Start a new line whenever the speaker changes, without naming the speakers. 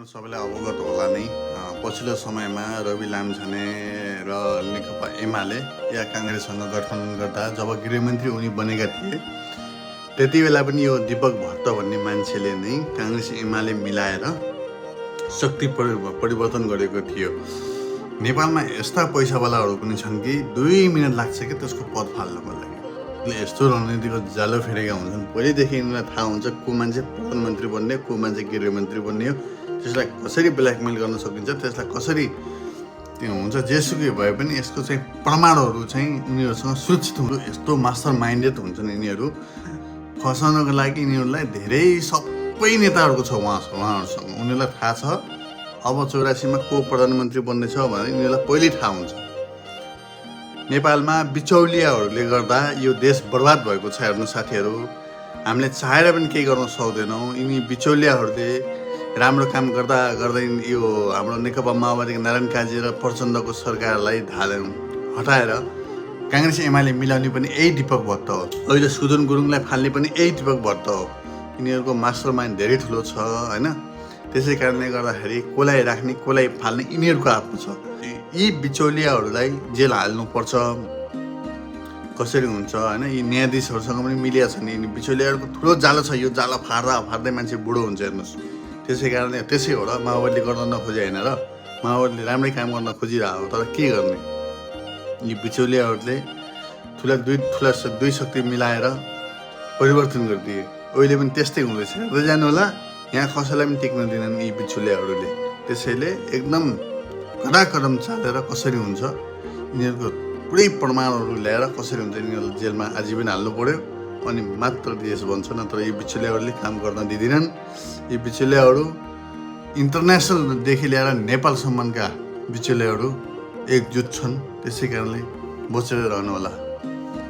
सबैलाई अवगत होला नै पछिल्लो समयमा रवि लामिछाने र नेकपा एमाले या काङ्ग्रेससँग गठबन्धन गर्दा जब गृहमन्त्री उनी बनेका थिए त्यति बेला पनि यो दीपक भट्ट भन्ने मान्छेले नै काङ्ग्रेस एमाले मिलाएर शक्ति परिवर्तन गरेको थियो। नेपालमा यस्ता पैसावालाहरू पनि छन् कि 2 मिनट लाग्छ कि त्यसको पद फाल्नको लागि। यस्तो रणनीतिको जालो फेरेका हुन्छन्। पहिलेदेखि यिनीहरूलाई थाहा हुन्छ को मान्छे प्रधानमन्त्री बन्ने, को मान्छे गृहमन्त्री बन्ने हो, त्यसलाई कसरी ब्ल्याकमेल गर्न सकिन्छ, त्यसलाई कसरी हुन्छ। जेसुकै भए पनि यसको चाहिँ प्रमाणहरू चाहिँ उनीहरूसँग सुरक्षित हुन्छ। यस्तो मास्टर माइन्डेड हुन्छन् यिनीहरू। फसाउनको लागि यिनीहरूलाई धेरै सबै नेताहरूको छ उहाँहरूसँग। उनीहरूलाई थाहा छ अब 84मा को प्रधानमन्त्री बन्नेछ भनेर यिनीहरूलाई पहिल्यै थाहा हुन्छ। नेपालमा बिचौलियाहरूले गर्दा यो देश बर्बाद भएको छ। हेर्नु साथीहरू, हामीले चाहेर पनि केही गर्न सक्दैनौँ। यिनी बिचौलियाहरूले राम्रो काम गर्दा गर्दै यो हाम्रो नेकपा माओवादीको नारायण काजी र प्रचण्डको सरकारलाई हटाएर काङ्ग्रेस एमाले मिलाउने पनि यही दीपक भट्ट हो। अहिले सुदन गुरुङलाई फाल्ने पनि यही दीपक भट्ट हो। यिनीहरूको मास्टर माइन्ड धेरै ठुलो छ होइन। त्यसै कारणले गर्दाखेरि कसलाई राख्ने कसलाई फाल्ने यिनीहरूको हातमा छ। यी बिचौलियाहरूलाई जेल हाल्नुपर्छ। कसरी हुन्छ होइन। यी न्यायाधीशहरूसँग पनि मिलिया छन्। यिनी बिचौलियाहरूको ठुलो जालो छ। यो जालो फार्दै मान्छे बुढो हुन्छ हेर्नुहोस्। त्यसै कारणले त्यसै हो र माओवादीले गर्न नखोजे होइन र। माओवादीले राम्रै काम गर्न खोजिरहेको हो। तर के गर्ने, यी बिचौलियाहरूले दुई शक्ति मिलाएर परिवर्तन गरिदिए। अहिले पनि त्यस्तै हुँदैछ। हेर्दै जानु होला, यहाँ कसैलाई पनि टिक्न दिनन् यी बिचौलियाहरूले। त्यसैले एकदम कडा कदम चालेर कसरी हुन्छ, यिनीहरूको पुरै प्रमाणहरू ल्याएर कसरी हुन्छ यिनीहरूलाई जेलमा आजीवन हाल्नु पर्यो अनि मात्र देश बन्छ। नत्र यी बिचौलियाहरूले काम गर्न दिँदैनन्। यी बिचौलियाहरू इन्टरनेसनलदेखि ल्याएर नेपालसम्मका बिचौलियाहरू एकजुट छन्। त्यसै कारणले बचेर रहनु होला।